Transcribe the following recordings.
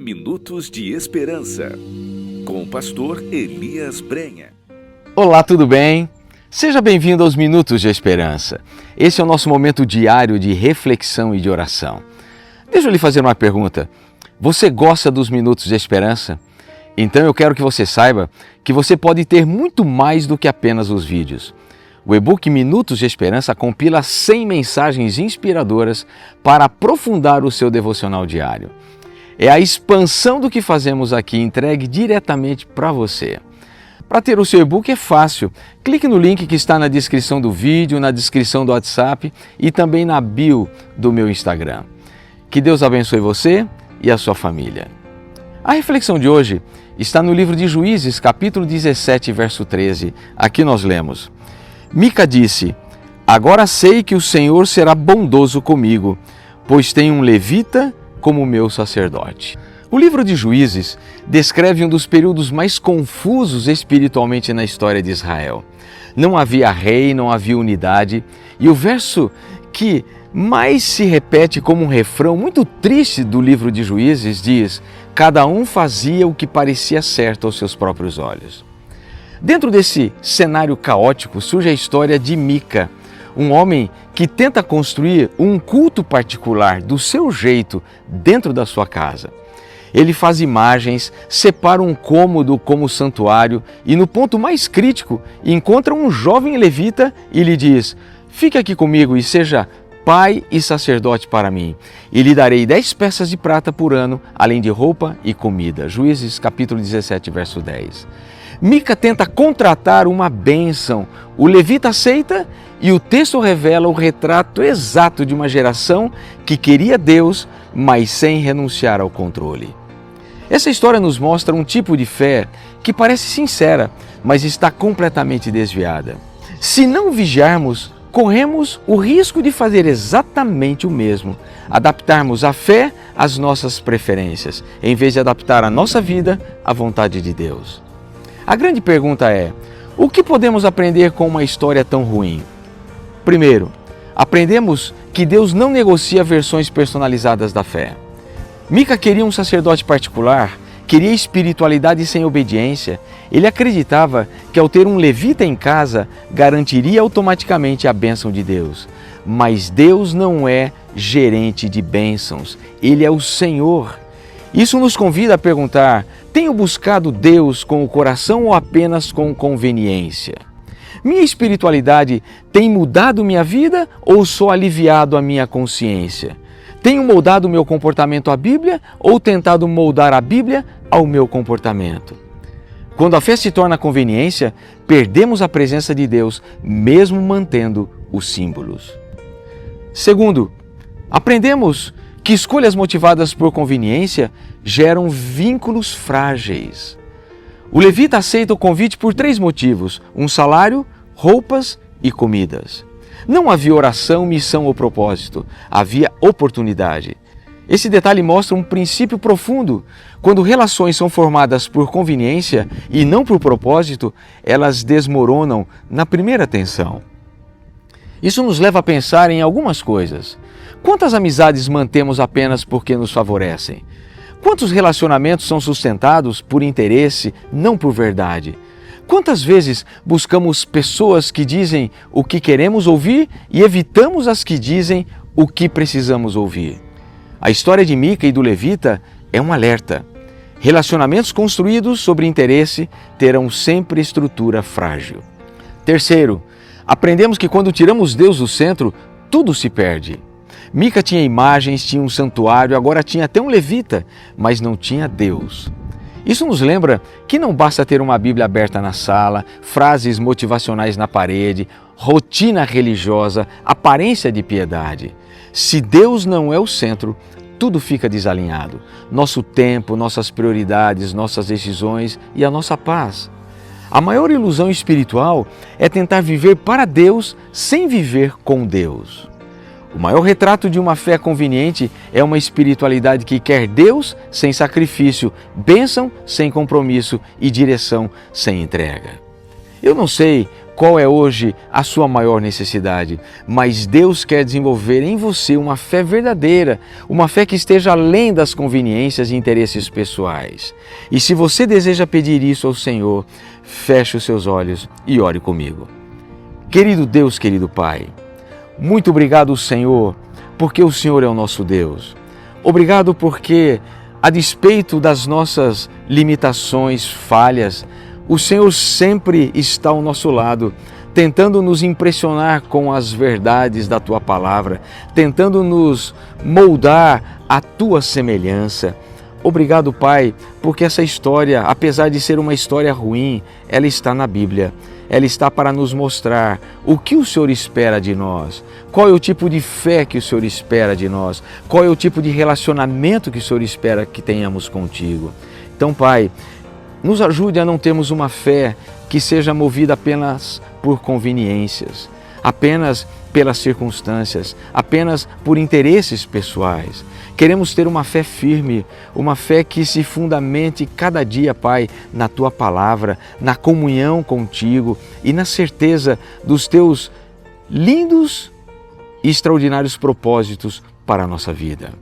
Minutos de Esperança, com o pastor Elias Brenha. Olá, tudo bem? Seja bem-vindo aos Minutos de Esperança. Esse é o nosso momento diário de reflexão e de oração. Deixa eu lhe fazer uma pergunta. Você gosta dos Minutos de Esperança? Então eu quero que você saiba que você pode ter muito mais do que apenas os vídeos. O e-book Minutos de Esperança compila 100 mensagens inspiradoras para aprofundar o seu devocional diário. É a expansão do que fazemos aqui, entregue diretamente para você. Para ter o seu e-book é fácil. Clique no link que está na descrição do vídeo, na descrição do WhatsApp e também na bio do meu Instagram. Que Deus abençoe você e a sua família. A reflexão de hoje está no livro de Juízes, capítulo 17, verso 13. Aqui nós lemos: Mica disse: Agora sei que o Senhor será bondoso comigo, pois tenho um levita como meu sacerdote. O livro de Juízes descreve um dos períodos mais confusos espiritualmente na história de Israel. Não havia rei, não havia unidade, e o verso que mais se repete como um refrão muito triste do livro de Juízes diz: cada um fazia o que parecia certo aos seus próprios olhos. Dentro desse cenário caótico surge a história de Mica, um homem que tenta construir um culto particular do seu jeito dentro da sua casa. Ele faz imagens, separa um cômodo como santuário e no ponto mais crítico encontra um jovem levita e lhe diz: fique aqui comigo e seja pai e sacerdote para mim, e lhe darei 10 peças de prata por ano, além de roupa e comida. Juízes capítulo 17, verso 10. Mica tenta contratar uma bênção. O levita aceita e o texto revela o retrato exato de uma geração que queria Deus, mas sem renunciar ao controle. Essa história nos mostra um tipo de fé que parece sincera, mas está completamente desviada. Se não vigiarmos, corremos o risco de fazer exatamente o mesmo, adaptarmos a fé às nossas preferências, em vez de adaptar a nossa vida à vontade de Deus. A grande pergunta é: o que podemos aprender com uma história tão ruim? Primeiro, aprendemos que Deus não negocia versões personalizadas da fé. Mica queria um sacerdote particular, queria espiritualidade sem obediência. Ele acreditava que ao ter um levita em casa, garantiria automaticamente a bênção de Deus. Mas Deus não é gerente de bênçãos, Ele é o Senhor. Isso nos convida a perguntar: tenho buscado Deus com o coração ou apenas com conveniência? Minha espiritualidade tem mudado minha vida ou só aliviado a minha consciência? Tenho moldado o meu comportamento à Bíblia ou tentado moldar a Bíblia ao meu comportamento? Quando a fé se torna conveniência, perdemos a presença de Deus, mesmo mantendo os símbolos. Segundo, aprendemos que escolhas motivadas por conveniência geram vínculos frágeis. O levita aceita o convite por 3 motivos: um salário, roupas e comidas. Não havia oração, missão ou propósito, havia oportunidade. Esse detalhe mostra um princípio profundo. Quando relações são formadas por conveniência e não por propósito, elas desmoronam na primeira tensão. Isso nos leva a pensar em algumas coisas. Quantas amizades mantemos apenas porque nos favorecem? Quantos relacionamentos são sustentados por interesse, não por verdade? Quantas vezes buscamos pessoas que dizem o que queremos ouvir e evitamos as que dizem o que precisamos ouvir? A história de Mica e do levita é um alerta. Relacionamentos construídos sobre interesse terão sempre estrutura frágil. Terceiro, aprendemos que quando tiramos Deus do centro, tudo se perde. Mica tinha imagens, tinha um santuário, agora tinha até um levita, mas não tinha Deus. Isso nos lembra que não basta ter uma Bíblia aberta na sala, frases motivacionais na parede, rotina religiosa, aparência de piedade. Se Deus não é o centro, tudo fica desalinhado. Nosso tempo, nossas prioridades, nossas decisões e a nossa paz. A maior ilusão espiritual é tentar viver para Deus sem viver com Deus. O maior retrato de uma fé conveniente é uma espiritualidade que quer Deus sem sacrifício, bênção sem compromisso e direção sem entrega. Eu não sei qual é hoje a sua maior necessidade, mas Deus quer desenvolver em você uma fé verdadeira, uma fé que esteja além das conveniências e interesses pessoais. E se você deseja pedir isso ao Senhor, feche os seus olhos e ore comigo. Querido Deus, querido Pai, muito obrigado, Senhor, porque o Senhor é o nosso Deus. Obrigado porque, a despeito das nossas limitações, falhas, o Senhor sempre está ao nosso lado, tentando nos impressionar com as verdades da Tua Palavra, tentando nos moldar à Tua semelhança. Obrigado, Pai, porque essa história, apesar de ser uma história ruim, ela está na Bíblia. Ela está para nos mostrar o que o Senhor espera de nós, qual é o tipo de fé que o Senhor espera de nós, qual é o tipo de relacionamento que o Senhor espera que tenhamos contigo. Então, Pai, nos ajude a não termos uma fé que seja movida apenas por conveniências, apenas pelas circunstâncias, apenas por interesses pessoais. Queremos ter uma fé firme, uma fé que se fundamente cada dia, Pai, na Tua Palavra, na comunhão contigo e na certeza dos Teus lindos e extraordinários propósitos para a nossa vida.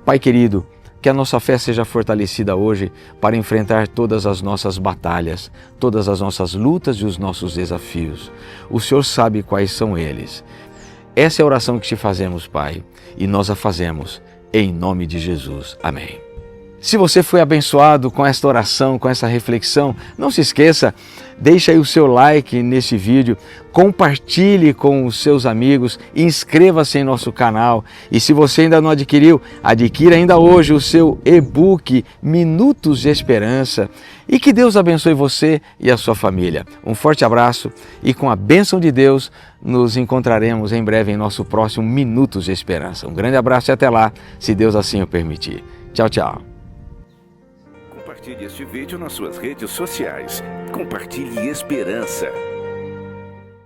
Pai querido, que a nossa fé seja fortalecida hoje para enfrentar todas as nossas batalhas, todas as nossas lutas e os nossos desafios. O Senhor sabe quais são eles. Essa é a oração que te fazemos, Pai, e nós a fazemos em nome de Jesus. Amém. Se você foi abençoado com esta oração, com essa reflexão, não se esqueça, deixa aí o seu like nesse vídeo, compartilhe com os seus amigos, inscreva-se em nosso canal e se você ainda não adquiriu, adquira ainda hoje o seu e-book Minutos de Esperança e que Deus abençoe você e a sua família. Um forte abraço e com a bênção de Deus nos encontraremos em breve em nosso próximo Minutos de Esperança. Um grande abraço e até lá, se Deus assim o permitir. Tchau, tchau. Compartilhe este vídeo nas suas redes sociais. Compartilhe esperança.